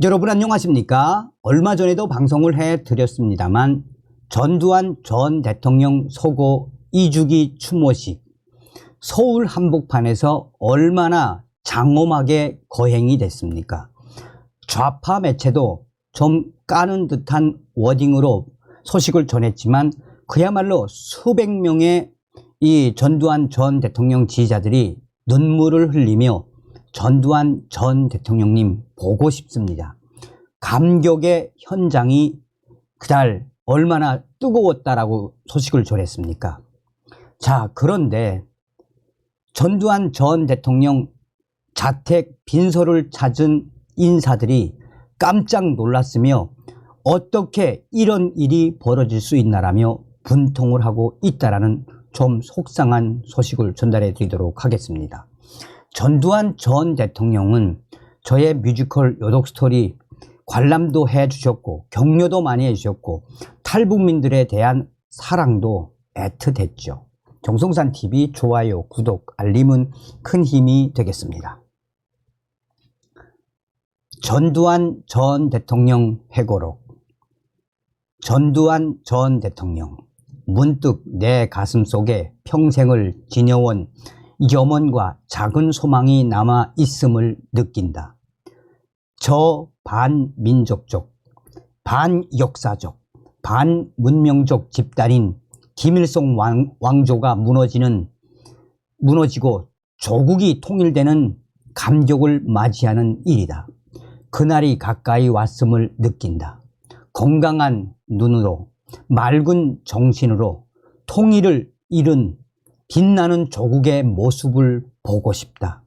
여러분 안녕하십니까? 얼마 전에도 방송을 해드렸습니다만 전두환 전 대통령 서고 2주기 추모식 서울 한복판에서 얼마나 장엄하게 거행이 됐습니까? 좌파 매체도 좀 까는 듯한 워딩으로 소식을 전했지만 그야말로 수백 명의 이 전두환 전 대통령 지지자들이 눈물을 흘리며 전두환 전 대통령님 보고 싶습니다. 감격의 현장이 그날 얼마나 뜨거웠다라고 소식을 전했습니까? 자, 그런데 전두환 전 대통령 자택 빈소를 찾은 인사들이 깜짝 놀랐으며 어떻게 이런 일이 벌어질 수 있나라며 분통을 하고 있다라는 좀 속상한 소식을 전달해 드리도록 하겠습니다. 전두환 전 대통령은 저의 뮤지컬 요독스토리 관람도 해주셨고 격려도 많이 해주셨고 탈북민들에 대한 사랑도 애틋했죠. 정성산TV 좋아요, 구독, 알림은 큰 힘이 되겠습니다. 전두환 전 대통령 회고록. 전두환 전 대통령, 문득 내 가슴속에 평생을 지녀온 염원과 작은 소망이 남아 있음을 느낀다. 저 반민족적, 반역사적, 반문명적 집단인 김일성 왕조가 무너지고 조국이 통일되는 감격을 맞이하는 일이다. 그날이 가까이 왔음을 느낀다. 건강한 눈으로, 맑은 정신으로 통일을 이룬 빛나는 조국의 모습을 보고 싶다.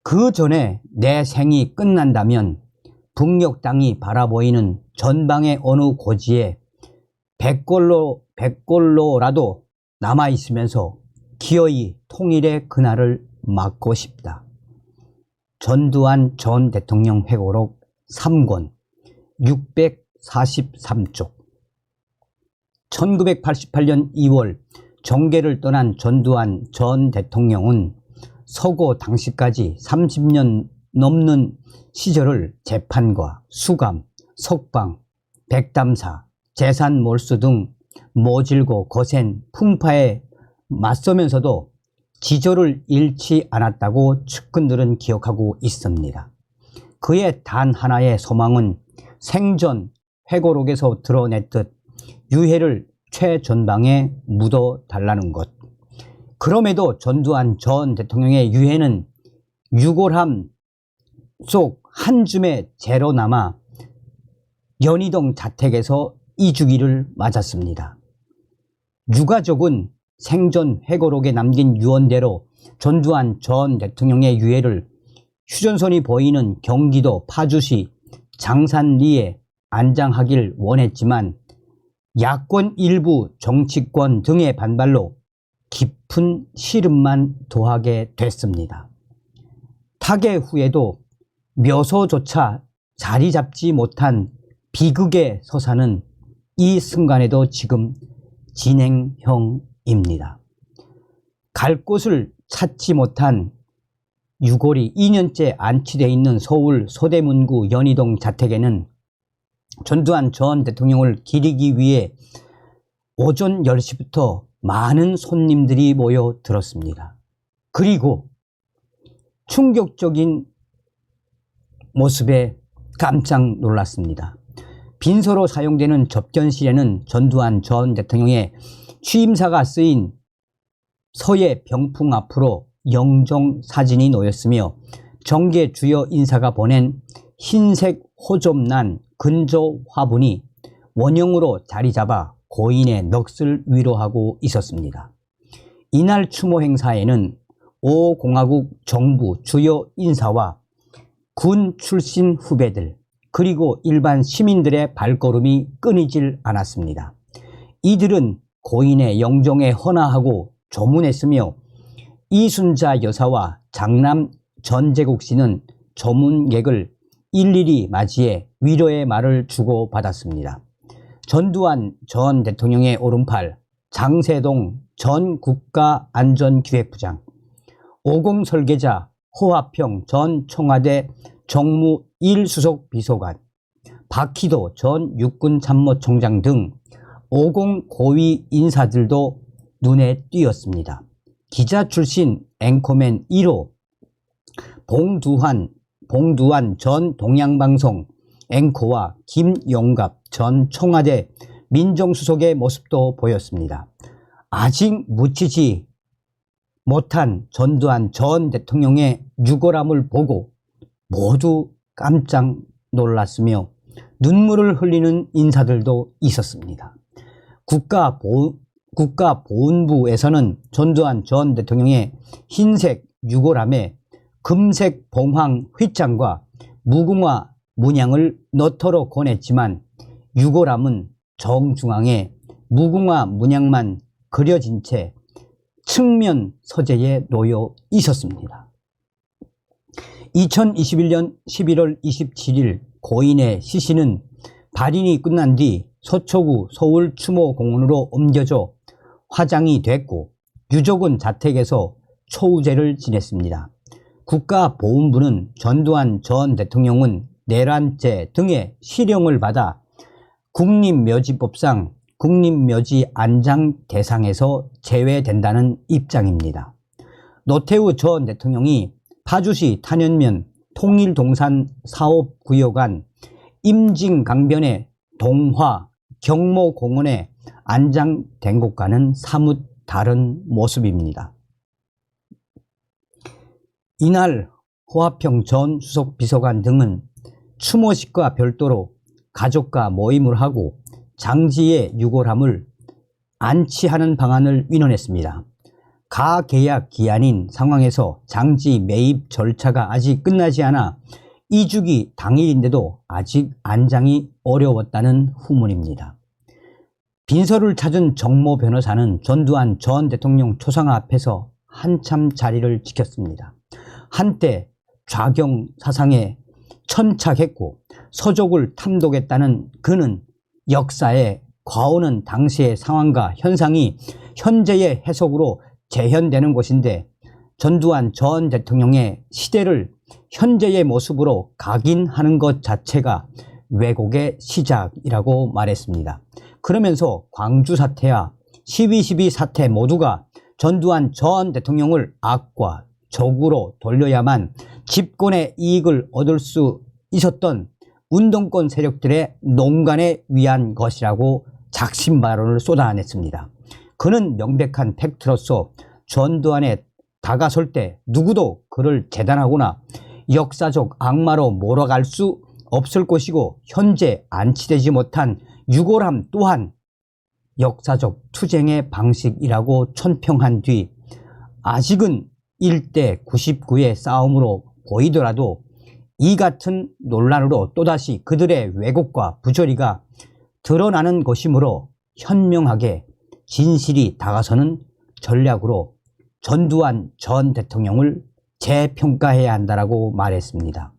그 전에 내 생이 끝난다면 북녘 땅이 바라보이는 전방의 어느 고지에 백골로라도 남아있으면서 기어이 통일의 그날을 맞고 싶다. 전두환 전 대통령 회고록 3권 643쪽. 1988년 2월 정계를 떠난 전두환 전 대통령은 서고 당시까지 30년 넘는 시절을 재판과 수감, 석방, 백담사, 재산 몰수 등 모질고 거센 풍파에 맞서면서도 지조를 잃지 않았다고 측근들은 기억하고 있습니다. 그의 단 하나의 소망은 생전 회고록에서 드러냈듯 유해를 최전방에 묻어달라는 것. 그럼에도 전두환 전 대통령의 유해는 유골함 속 한 줌의 재로 남아 연희동 자택에서 이주기를 맞았습니다. 유가족은 생전 회고록에 남긴 유언대로 전두환 전 대통령의 유해를 휴전선이 보이는 경기도 파주시 장산리에 안장하길 원했지만 야권 일부 정치권 등의 반발로 깊은 시름만 더하게 됐습니다. 타계 후에도 묘소조차 자리 잡지 못한 비극의 서사는 이 순간에도 지금 진행형입니다. 갈 곳을 찾지 못한 유골이 2년째 안치되어 있는 서울 서대문구 연희동 자택에는 전두환 전 대통령을 기리기 위해 오전 10시부터 많은 손님들이 모여들었습니다. 그리고 충격적인 모습에 깜짝 놀랐습니다. 빈소로 사용되는 접견실에는 전두환 전 대통령의 취임사가 쓰인 서예 병풍 앞으로 영정 사진이 놓였으며 정계 주요 인사가 보낸 흰색 호접난 근조 화분이 원형으로 자리 잡아 고인의 넋을 위로하고 있었습니다. 이날 추모 행사에는 5공화국 정부 주요 인사와 군 출신 후배들 그리고 일반 시민들의 발걸음이 끊이질 않았습니다. 이들은 고인의 영정에 헌화하고 조문했으며 이순자 여사와 장남 전재국 씨는 조문객을 일일이 맞이해 위로의 말을 주고받았습니다. 전두환 전 대통령의 오른팔 장세동 전 국가안전기획부장, 오공 설계자 허화평 전 청와대 정무 1수석 비서관, 박희도 전 육군참모총장 등 50 고위 인사들도 눈에 띄었습니다. 기자 출신 앵커맨 1호 봉두환 전 동양방송 앵커와 김용갑 전 청와대 민정수석의 모습도 보였습니다. 아직 묻히지 못한 전두환 전 대통령의 유골함을 보고 모두 깜짝 놀랐으며 눈물을 흘리는 인사들도 있었습니다. 국가보훈부에서는 전두환 전 대통령의 흰색 유골함에 금색 봉황 휘장과 무궁화 문양을 넣도록 권했지만 유골함은 정중앙에 무궁화 문양만 그려진 채 측면 서재에 놓여 있었습니다. 2021년 11월 27일 고인의 시신은 발인이 끝난 뒤 서초구 서울추모공원으로 옮겨져 화장이 됐고 유족은 자택에서 초우제를 지냈습니다. 국가보훈부는 전두환 전 대통령은 내란죄 등의 실형을 받아 국립묘지법상 국립묘지 안장 대상에서 제외된다는 입장입니다. 노태우 전 대통령이 파주시 탄현면 통일동산 사업구역 안 임진강변의 동화 경모공원에 안장된 것과는 사뭇 다른 모습입니다. 이날 호화평 전 수석 비서관 등은 추모식과 별도로 가족과 모임을 하고 장지의 유골함을 안치하는 방안을 의논했습니다. 가계약 기한인 상황에서 장지 매입 절차가 아직 끝나지 않아 2주기 당일인데도 아직 안장이 어려웠다는 후문입니다. 빈소를 찾은 정모 변호사는 전두환 전 대통령 초상화 앞에서 한참 자리를 지켰습니다. 한때 좌경 사상에 천착했고 서족을 탐독했다는 그는 역사에 과오는 당시의 상황과 현상이 현재의 해석으로 재현되는 것인데 전두환 전 대통령의 시대를 현재의 모습으로 각인하는 것 자체가 왜곡의 시작이라고 말했습니다. 그러면서 광주 사태와 12.12 사태 모두가 전두환 전 대통령을 악과 적으로 돌려야만 집권의 이익을 얻을 수 있었던 운동권 세력들의 농간에 위한 것이라고 작심 발언을 쏟아냈습니다. 그는 명백한 팩트로서 전두환에 다가설 때 누구도 그를 재단하거나 역사적 악마로 몰아갈 수 없을 것이고 현재 안치되지 못한 유골함 또한 역사적 투쟁의 방식이라고 천평한 뒤 아직은 1대 99의 싸움으로 보이더라도 이 같은 논란으로 또다시 그들의 왜곡과 부조리가 드러나는 것이므로 현명하게 진실이 다가서는 전략으로 전두환 전 대통령을 재평가해야 한다고 말했습니다.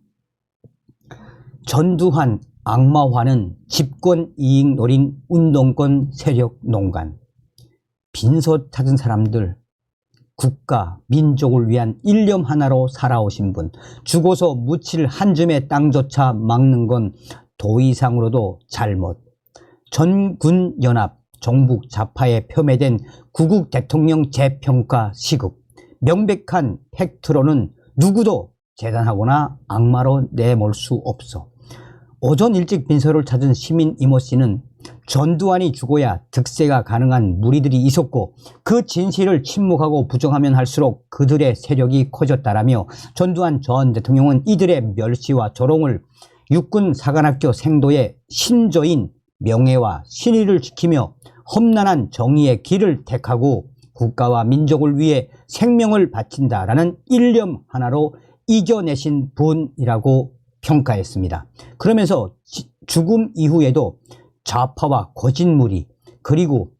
전두환 악마화는 집권 이익 노린 운동권 세력 농간, 빈소 찾은 사람들, 국가, 민족을 위한 일념 하나로 살아오신 분, 죽어서 묻힐 한 줌의 땅조차 막는 건 도의상으로도 잘못, 전군연합 종북 좌파에 폄훼된 구국 대통령 재평가 시급, 명백한 팩트로는 누구도 재단하거나 악마로 내몰 수 없어. 오전 일찍 빈소를 찾은 시민 이모 씨는 전두환이 죽어야 득세가 가능한 무리들이 있었고 그 진실을 침묵하고 부정하면 할수록 그들의 세력이 커졌다라며 전두환 전 대통령은 이들의 멸시와 조롱을 육군 사관학교 생도의 신조인 명예와 신의를 지키며 험난한 정의의 길을 택하고 국가와 민족을 위해 생명을 바친다라는 일념 하나로 이겨내신 분이라고 평가했습니다. 그러면서 죽음 이후에도 좌파와 거짓무리 그리고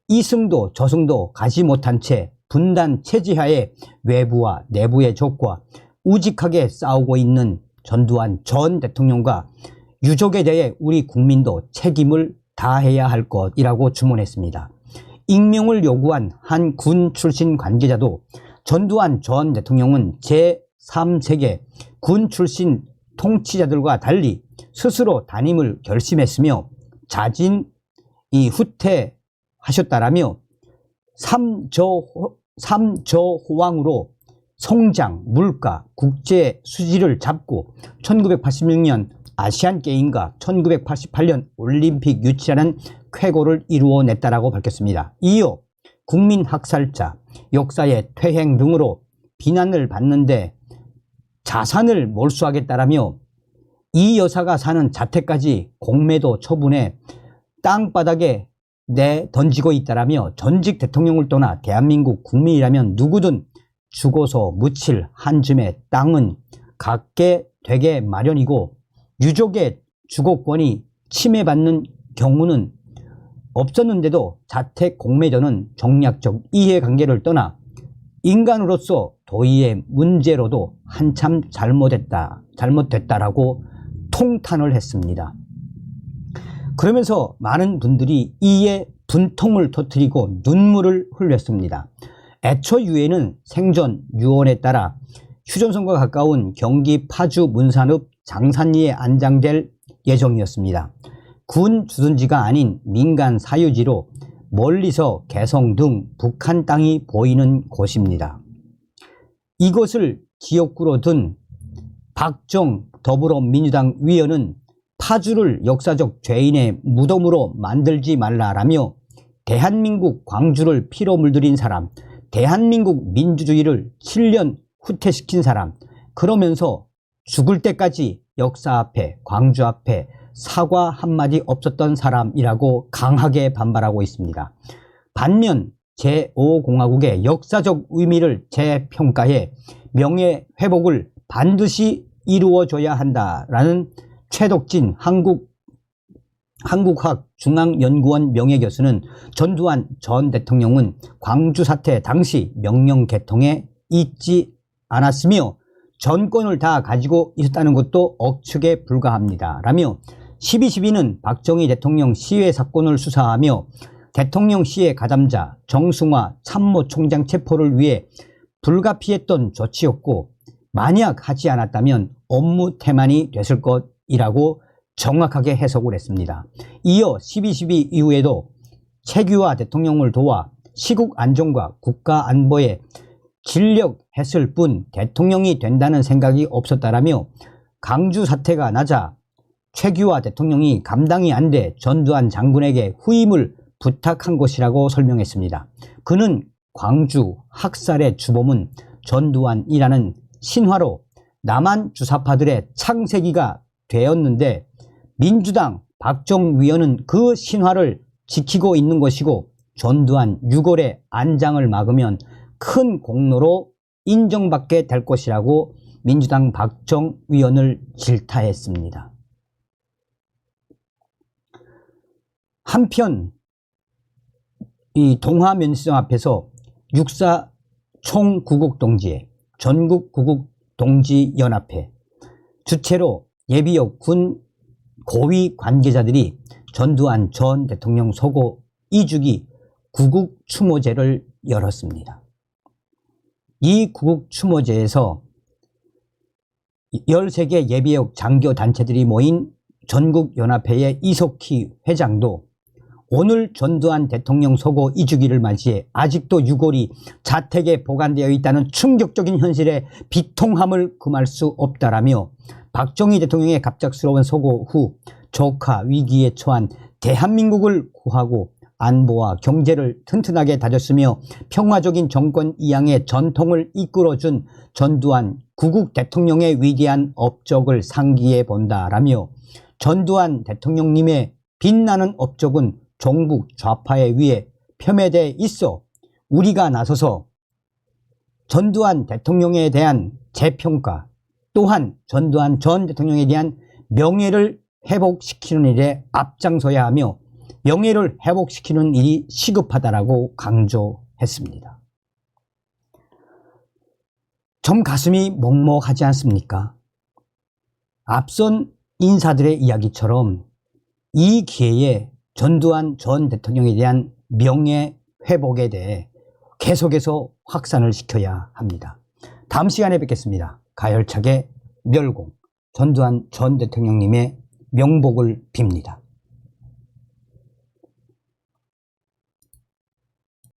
이승도 저승도 가지 못한 채 분단 체제하에 외부와 내부의 적과 우직하게 싸우고 있는 전두환 전 대통령과 유족에 대해 우리 국민도 책임을 다해야 할 것이라고 주문했습니다. 익명을 요구한 한 군 출신 관계자도 전두환 전 대통령은 제3세계 군 출신 통치자들과 달리 스스로 단임을 결심했으며 자진이 후퇴하셨다라며 삼저호왕으로 성장, 물가, 국제 수지를 잡고 1986년 아시안게임과 1988년 올림픽 유치라는 쾌거를 이루어냈다라고 밝혔습니다. 이어 국민학살자, 역사의 퇴행 등으로 비난을 받는데 자산을 몰수하겠다라며 이 여사가 사는 자택까지 공매도 처분해 땅바닥에 내던지고 있다라며 전직 대통령을 떠나 대한민국 국민이라면 누구든 죽어서 묻힐 한 줌의 땅은 갖게 되게 마련이고 유족의 주거권이 침해받는 경우는 없었는데도 자택 공매도는 정략적 이해관계를 떠나 인간으로서 도의의 문제로도 한참 잘못됐다라고 통탄을 했습니다. 그러면서 많은 분들이 이에 분통을 터뜨리고 눈물을 흘렸습니다. 애초 유해는 생전 유언에 따라 휴전선과 가까운 경기 파주 문산읍 장산리에 안장될 예정이었습니다. 군 주둔지가 아닌 민간 사유지로 멀리서 개성 등 북한 땅이 보이는 곳입니다. 이것을 지역구로 둔 박정 더불어민주당 위원은 파주를 역사적 죄인의 무덤으로 만들지 말라라며 대한민국 광주를 피로 물들인 사람, 대한민국 민주주의를 7년 후퇴시킨 사람, 그러면서 죽을 때까지 역사 앞에, 광주 앞에 사과 한마디 없었던 사람이라고 강하게 반발하고 있습니다. 반면 제5공화국의 역사적 의미를 재평가해 명예회복을 반드시 이루어줘야 한다라는 최덕진 한국학중앙연구원 명예교수는 전두환 전 대통령은 광주 사태 당시 명령 개통에 있지 않았으며 전권을 다 가지고 있었다는 것도 억측에 불과합니다. 라며 12.12는 박정희 대통령 시해 사건을 수사하며 대통령 시해 가담자 정승화 참모총장 체포를 위해 불가피했던 조치였고 만약 하지 않았다면 업무 태만이 됐을 것이라고 정확하게 해석을 했습니다. 이어 12.12 이후에도 최규하 대통령을 도와 시국 안정과 국가 안보에 진력했을 뿐 대통령이 된다는 생각이 없었다라며 강주 사태가 나자 최규하 대통령이 감당이 안 돼 전두환 장군에게 후임을 부탁한 것이라고 설명했습니다. 그는 광주 학살의 주범은 전두환이라는 신화로 남한 주사파들의 창세기가 되었는데 민주당 박정 위원은 그 신화를 지키고 있는 것이고 전두환 6월의 안장을 막으면 큰 공로로 인정받게 될 것이라고 민주당 박정 위원을 질타했습니다. 한편 이 동화면시장 앞에서 육사 총구국동지회 전국구국동지연합회 주최로 예비역 군 고위 관계자들이 전두환 전 대통령 서고 2주기 구국추모제를 열었습니다. 이 구국추모제에서 13개 예비역 장교단체들이 모인 전국연합회의 이석희 회장도 오늘 전두환 대통령 서고 2주기를 맞이해 아직도 유골이 자택에 보관되어 있다는 충격적인 현실에 비통함을 금할 수 없다라며 박정희 대통령의 갑작스러운 서고 후 조카 위기에 처한 대한민국을 구하고 안보와 경제를 튼튼하게 다졌으며 평화적인 정권 이양의 전통을 이끌어준 전두환 구국 대통령의 위대한 업적을 상기해 본다라며 전두환 대통령님의 빛나는 업적은 종북 좌파에 의해 폄훼돼 있어 우리가 나서서 전두환 대통령에 대한 재평가 또한 전두환 전 대통령에 대한 명예를 회복시키는 일에 앞장서야 하며 명예를 회복시키는 일이 시급하다라고 강조했습니다. 좀 가슴이 먹먹하지 않습니까? 앞선 인사들의 이야기처럼 이 기회에 전두환 전 대통령에 대한 명예 회복에 대해 계속해서 확산을 시켜야 합니다. 다음 시간에 뵙겠습니다. 가열차게 멸공. 전두환 전 대통령님의 명복을 빕니다.